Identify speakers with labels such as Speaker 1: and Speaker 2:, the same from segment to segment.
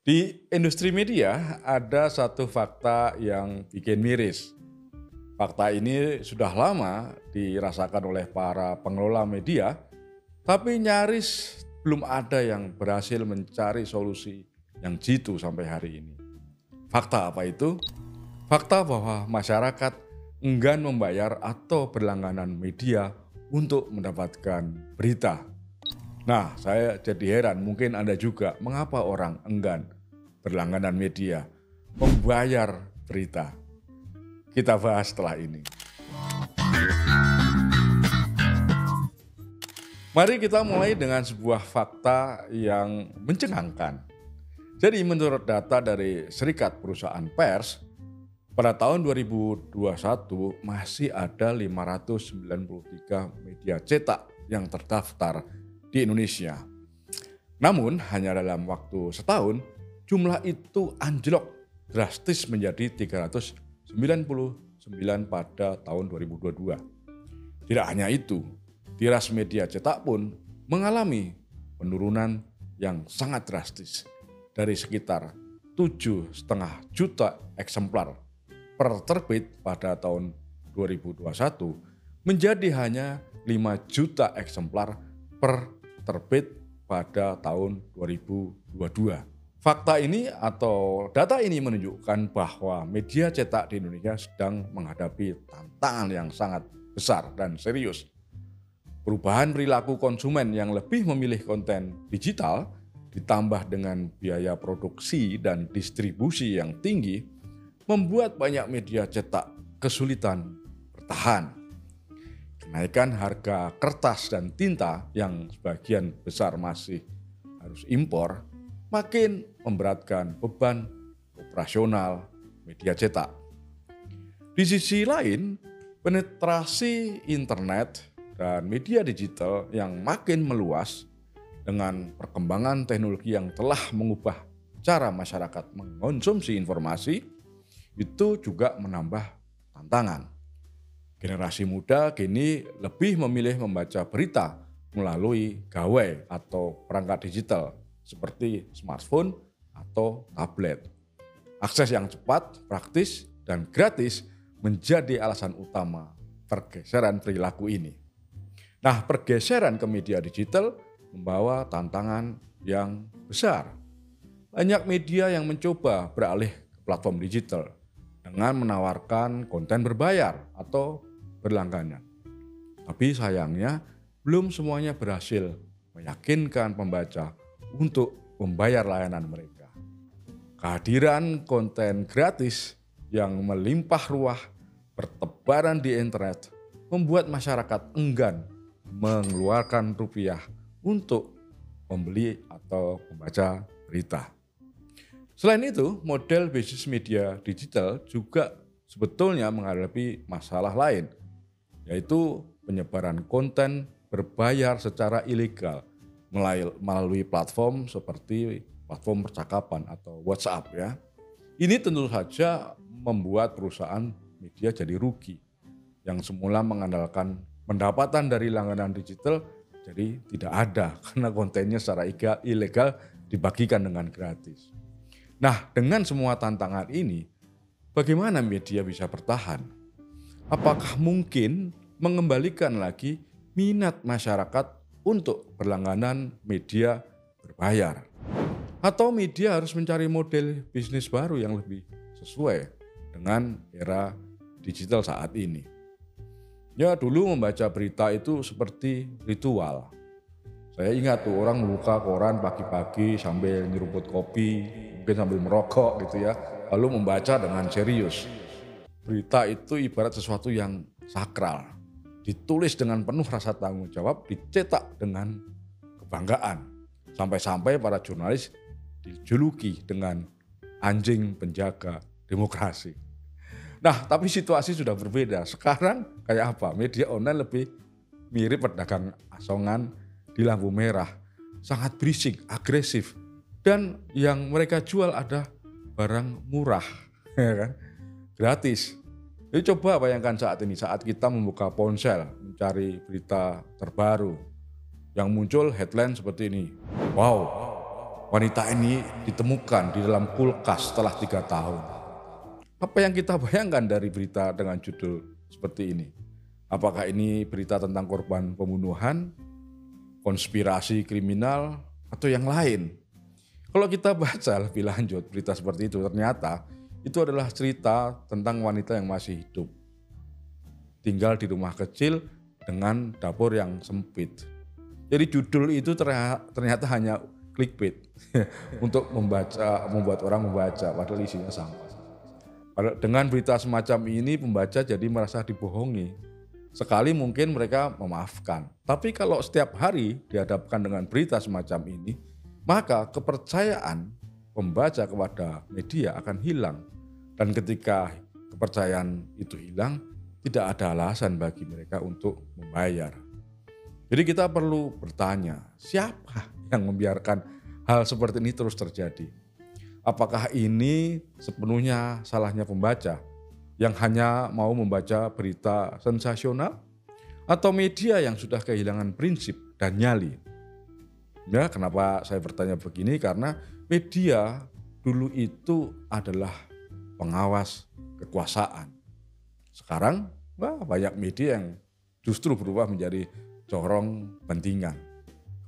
Speaker 1: Di industri media ada satu fakta yang bikin miris. Fakta ini sudah lama dirasakan oleh para pengelola media, tapi nyaris belum ada yang berhasil mencari solusi yang jitu sampai hari ini. Fakta apa itu? Fakta bahwa masyarakat enggan membayar atau berlangganan media untuk mendapatkan berita. Nah, saya jadi heran, mungkin Anda juga, mengapa orang enggan berlangganan media, membayar berita. Kita bahas setelah ini. Mari kita mulai dengan sebuah fakta yang mencengangkan. Jadi menurut data dari Serikat Perusahaan Pers, pada tahun 2021 masih ada 593 media cetak yang terdaftar di Indonesia. Namun hanya dalam waktu setahun, jumlah itu anjlok drastis menjadi 399 pada tahun 2022. Tidak hanya itu, tiras media cetak pun mengalami penurunan yang sangat drastis dari sekitar 7,5 juta eksemplar per terbit pada tahun 2021 menjadi hanya 5 juta eksemplar per terbit pada tahun 2022. Fakta ini atau data ini menunjukkan bahwa media cetak di Indonesia sedang menghadapi tantangan yang sangat besar dan serius. Perubahan perilaku konsumen yang lebih memilih konten digital ditambah dengan biaya produksi dan distribusi yang tinggi membuat banyak media cetak kesulitan bertahan. Kenaikan harga kertas dan tinta yang sebagian besar masih harus impor makin memberatkan beban operasional media cetak. Di sisi lain, penetrasi internet dan media digital yang makin meluas dengan perkembangan teknologi yang telah mengubah cara masyarakat mengkonsumsi informasi itu juga menambah tantangan. Generasi muda kini lebih memilih membaca berita melalui gawai atau perangkat digital seperti smartphone atau tablet. Akses yang cepat, praktis, dan gratis menjadi alasan utama pergeseran perilaku ini. Nah, pergeseran ke media digital membawa tantangan yang besar. Banyak media yang mencoba beralih ke platform digital dengan menawarkan konten berbayar atau berlangganan. Tapi sayangnya belum semuanya berhasil meyakinkan pembaca untuk membayar layanan mereka. Kehadiran konten gratis yang melimpah ruah bertebaran di internet membuat masyarakat enggan mengeluarkan rupiah untuk membeli atau membaca berita. Selain itu, model bisnis media digital juga sebetulnya menghadapi masalah lain, yaitu penyebaran konten berbayar secara ilegal melalui platform seperti platform percakapan atau WhatsApp ya. Ini tentu saja membuat perusahaan media jadi rugi. Yang semula mengandalkan pendapatan dari langganan digital jadi tidak ada karena kontennya secara ilegal dibagikan dengan gratis. Nah, dengan semua tantangan ini, bagaimana media bisa bertahan? Apakah mungkin mengembalikan lagi minat masyarakat untuk berlangganan media berbayar? Atau media harus mencari model bisnis baru yang lebih sesuai dengan era digital saat ini? Ya, dulu membaca berita itu seperti ritual. Saya ingat tuh orang membuka koran pagi-pagi sambil nyeruput kopi, mungkin sambil merokok gitu ya, lalu membaca dengan serius. Berita itu ibarat sesuatu yang sakral, ditulis dengan penuh rasa tanggung jawab, dicetak dengan kebanggaan. Sampai-sampai para jurnalis dijuluki dengan anjing penjaga demokrasi. Nah, tapi situasi sudah berbeda. Sekarang kayak apa? Media online lebih mirip pedagang asongan di lampu merah. Sangat berisik, agresif. Dan yang mereka jual ada barang murah, ya kan? Gratis. Jadi coba bayangkan saat ini, saat kita membuka ponsel, mencari berita terbaru. Yang muncul headline seperti ini. Wow, wanita ini ditemukan di dalam kulkas setelah 3 tahun. Apa yang kita bayangkan dari berita dengan judul seperti ini? Apakah ini berita tentang korban pembunuhan, konspirasi kriminal, atau yang lain? Kalau kita baca lebih lanjut berita seperti itu, ternyata itu adalah cerita tentang wanita yang masih hidup. Tinggal di rumah kecil dengan dapur yang sempit. Jadi judul itu ternyata hanya clickbait untuk membuat orang membaca, padahal isinya sama. Dengan berita semacam ini pembaca jadi merasa dibohongi. Sekali mungkin mereka memaafkan. Tapi kalau setiap hari dihadapkan dengan berita semacam ini, maka kepercayaan pembaca kepada media akan hilang. Dan ketika kepercayaan itu hilang, tidak ada alasan bagi mereka untuk membayar. Jadi kita perlu bertanya, siapa yang membiarkan hal seperti ini terus terjadi? Apakah ini sepenuhnya salahnya pembaca yang hanya mau membaca berita sensasional, atau media yang sudah kehilangan prinsip dan nyali? Ya, kenapa saya bertanya begini? Karena media dulu itu adalah pengawas kekuasaan. Sekarang banyak media yang justru berubah menjadi corong kepentingan.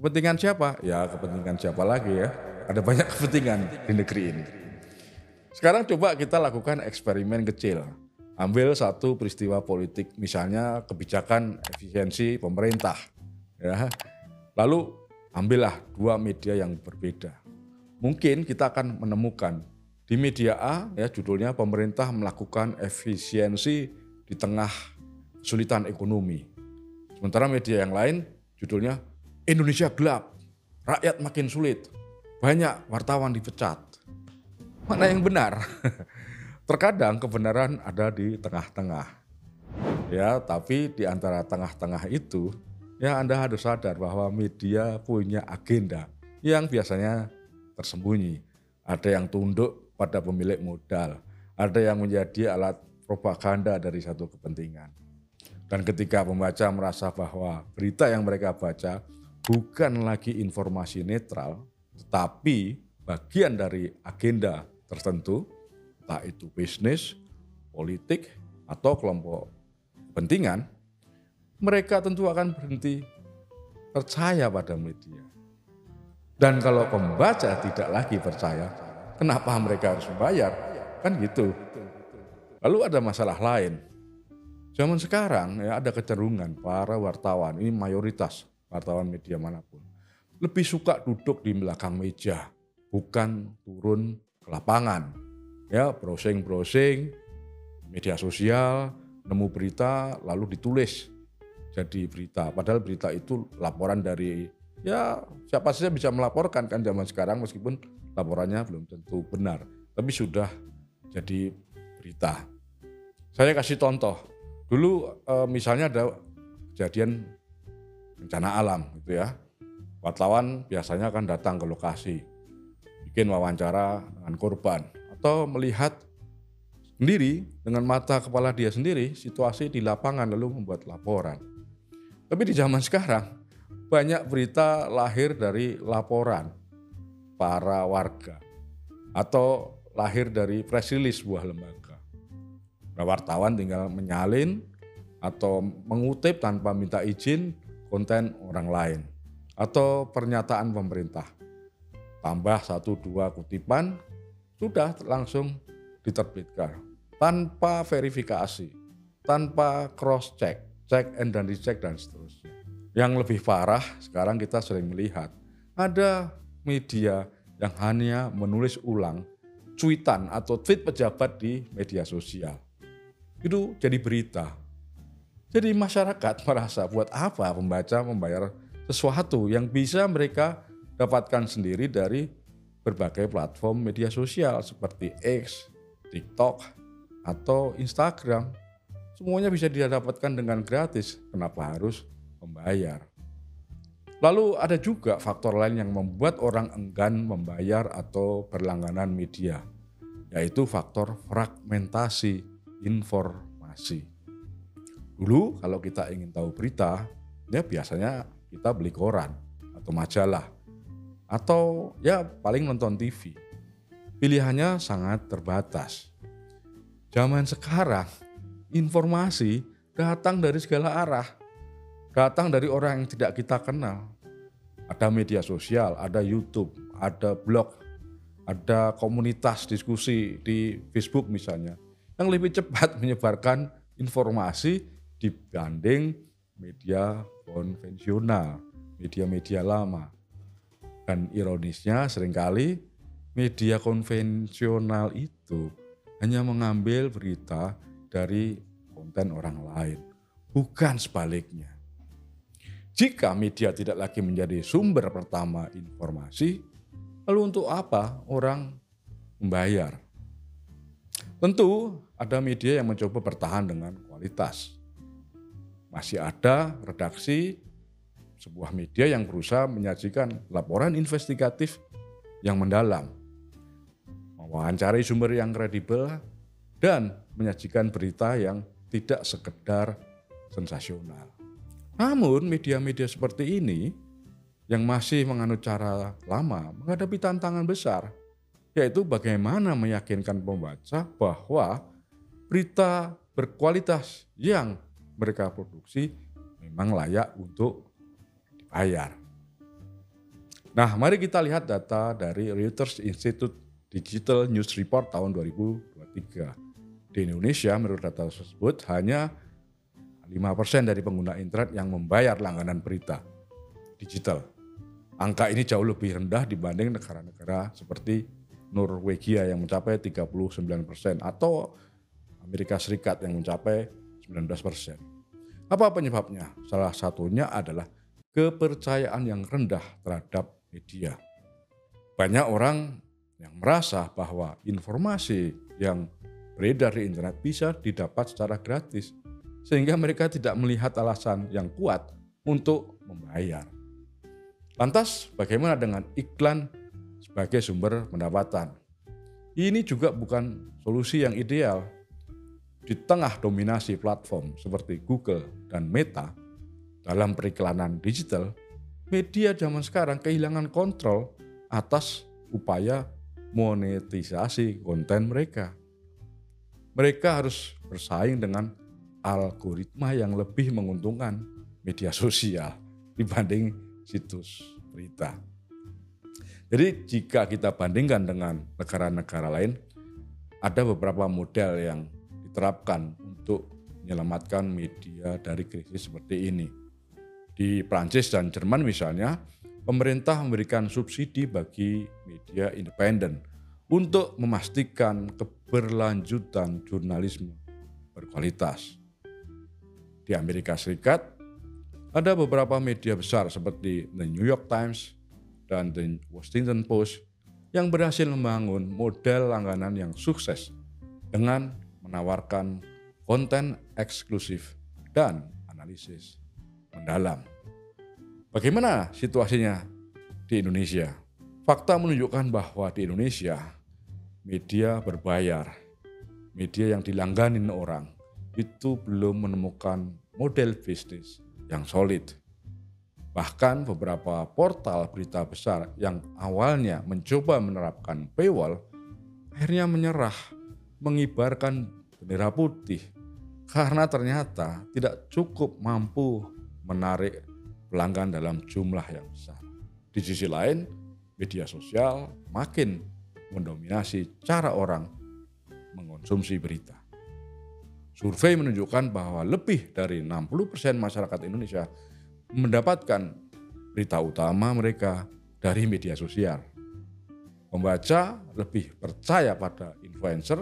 Speaker 1: Kepentingan siapa? Ya kepentingan siapa lagi ya? Ada banyak kepentingan di negeri ini. Sekarang coba kita lakukan eksperimen kecil. Ambil satu peristiwa politik, misalnya kebijakan efisiensi pemerintah. Ya. Lalu ambillah 2 media yang berbeda. Mungkin kita akan menemukan di media A, ya judulnya pemerintah melakukan efisiensi di tengah kesulitan ekonomi. Sementara media yang lain judulnya Indonesia gelap, rakyat makin sulit. Banyak wartawan dipecat. Mana yang benar? Terkadang kebenaran ada di tengah-tengah. Ya, tapi di antara tengah-tengah itu, ya Anda harus sadar bahwa media punya agenda yang biasanya tersembunyi. Ada yang tunduk pada pemilik modal, ada yang menjadi alat propaganda dari satu kepentingan. Dan ketika pembaca merasa bahwa berita yang mereka baca bukan lagi informasi netral, tetapi bagian dari agenda tertentu, entah itu bisnis, politik, atau kelompok kepentingan, mereka tentu akan berhenti percaya pada media. Dan kalau pembaca tidak lagi percaya, kenapa mereka harus membayar? Kan gitu. Lalu ada masalah lain. Zaman sekarang ya ada kecenderungan para wartawan, ini mayoritas wartawan media manapun, lebih suka duduk di belakang meja, bukan turun ke lapangan. Ya, browsing media sosial, nemu berita lalu ditulis jadi berita. Padahal berita itu laporan dari, ya siapa saja bisa melaporkan kan zaman sekarang, meskipun laporannya belum tentu benar, tapi sudah jadi berita. Saya kasih contoh. Dulu misalnya ada kejadian bencana alam gitu ya. Wartawan biasanya akan datang ke lokasi, bikin wawancara dengan korban, atau melihat sendiri dengan mata kepala dia sendiri situasi di lapangan lalu membuat laporan. Tapi di zaman sekarang banyak berita lahir dari laporan para warga atau lahir dari press release sebuah lembaga. Nah, wartawan tinggal menyalin atau mengutip tanpa minta izin konten orang lain atau pernyataan pemerintah. Tambah 1-2 kutipan, sudah langsung diterbitkan. Tanpa verifikasi, tanpa cross check, check and dan recheck dan seterusnya. Yang lebih parah sekarang kita sering melihat ada media yang hanya menulis ulang cuitan atau tweet pejabat di media sosial. Itu jadi berita. Jadi masyarakat merasa buat apa pembaca membayar sesuatu yang bisa mereka dapatkan sendiri dari berbagai platform media sosial seperti X, TikTok, atau Instagram. Semuanya bisa didapatkan dengan gratis, kenapa harus membayar? Lalu ada juga faktor lain yang membuat orang enggan membayar atau berlangganan media, yaitu faktor fragmentasi informasi. Dulu kalau kita ingin tahu berita, ya biasanya kita beli koran atau majalah. atau ya paling nonton TV. Pilihannya sangat terbatas. Zaman sekarang, informasi datang dari segala arah. Datang dari orang yang tidak kita kenal. Ada media sosial, ada YouTube, ada blog, ada komunitas diskusi di Facebook misalnya, yang lebih cepat menyebarkan informasi dibanding media konvensional, media-media lama. Dan ironisnya seringkali media konvensional itu hanya mengambil berita dari konten orang lain, bukan sebaliknya. Jika media tidak lagi menjadi sumber pertama informasi, lalu untuk apa orang membayar? Tentu ada media yang mencoba bertahan dengan kualitas. Masih ada redaksi sebuah media yang berusaha menyajikan laporan investigatif yang mendalam, mewawancarai sumber yang kredibel, dan menyajikan berita yang tidak sekedar sensasional. Namun media-media seperti ini yang masih menganut cara lama menghadapi tantangan besar, yaitu bagaimana meyakinkan pembaca bahwa berita berkualitas yang mereka produksi memang layak untuk dibayar. Nah, mari kita lihat data dari Reuters Institute Digital News Report tahun 2023. Di Indonesia, menurut data tersebut, hanya 5% dari pengguna internet yang membayar langganan berita digital. Angka ini jauh lebih rendah dibanding negara-negara seperti Norwegia yang mencapai 39% atau Amerika Serikat yang mencapai 19%. Apa penyebabnya? Salah satunya adalah kepercayaan yang rendah terhadap media. Banyak orang yang merasa bahwa informasi yang beredar di internet bisa didapat secara gratis, sehingga mereka tidak melihat alasan yang kuat untuk membayar. Lantas bagaimana dengan iklan sebagai sumber pendapatan? Ini juga bukan solusi yang ideal. Di tengah dominasi platform seperti Google dan Meta dalam periklanan digital, media zaman sekarang kehilangan kontrol atas upaya monetisasi konten mereka. Mereka harus bersaing dengan algoritma yang lebih menguntungkan media sosial dibanding situs berita. Jadi jika kita bandingkan dengan negara-negara lain, ada beberapa model yang diterapkan untuk menyelamatkan media dari krisis seperti ini. Di Prancis dan Jerman misalnya, pemerintah memberikan subsidi bagi media independen untuk memastikan keberlanjutan jurnalisme berkualitas. Di Amerika Serikat, ada beberapa media besar seperti The New York Times dan The Washington Post yang berhasil membangun model langganan yang sukses dengan menawarkan konten eksklusif dan analisis mendalam. Bagaimana situasinya di Indonesia? Fakta menunjukkan bahwa di Indonesia media berbayar, media yang dilangganin orang itu belum menemukan model bisnis yang solid. Bahkan beberapa portal berita besar yang awalnya mencoba menerapkan paywall akhirnya menyerah, mengibarkan bendera putih karena ternyata tidak cukup mampu menarik pelanggan dalam jumlah yang besar. Di sisi lain, media sosial makin mendominasi cara orang mengonsumsi berita. Survei menunjukkan bahwa lebih dari 60% masyarakat Indonesia mendapatkan berita utama mereka dari media sosial. Pembaca lebih percaya pada influencer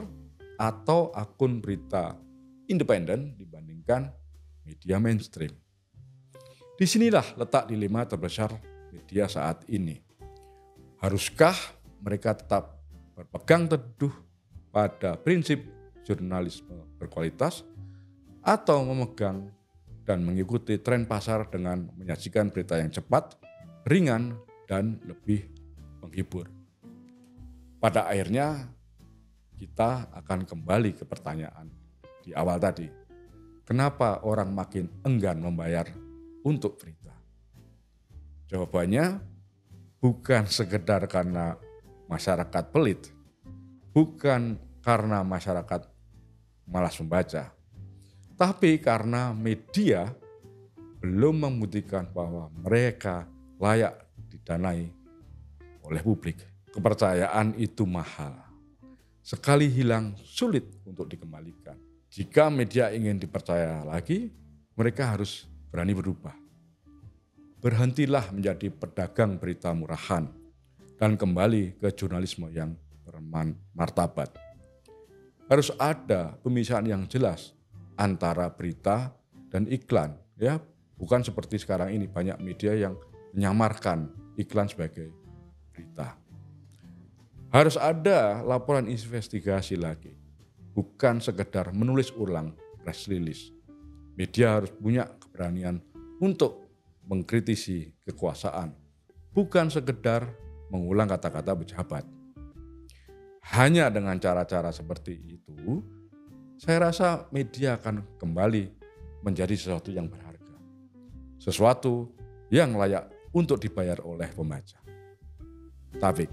Speaker 1: atau akun berita independen dibandingkan media mainstream. Disinilah letak dilema terbesar media saat ini. Haruskah mereka tetap berpegang teduh pada prinsip jurnalisme berkualitas atau memegang dan mengikuti tren pasar dengan menyajikan berita yang cepat, ringan, dan lebih menghibur? Pada akhirnya kita akan kembali ke pertanyaan di awal tadi. Kenapa orang makin enggan membayar untuk berita? Jawabannya bukan sekedar karena masyarakat pelit, bukan karena masyarakat malas membaca, tapi karena media belum membuktikan bahwa mereka layak didanai oleh publik. Kepercayaan itu mahal. Sekali hilang sulit untuk dikembalikan. Jika media ingin dipercaya lagi, mereka harus berani berubah. Berhentilah menjadi pedagang berita murahan dan kembali ke jurnalisme yang bermartabat. Harus ada pemisahan yang jelas antara berita dan iklan, ya, bukan seperti sekarang ini banyak media yang menyamarkan iklan sebagai berita. Harus ada laporan investigasi lagi, bukan sekedar menulis ulang press release. Media harus punya keberanian untuk mengkritisi kekuasaan, bukan sekedar mengulang kata-kata pejabat. Hanya dengan cara-cara seperti itu, saya rasa media akan kembali menjadi sesuatu yang berharga. Sesuatu yang layak untuk dibayar oleh pembaca. Taufik.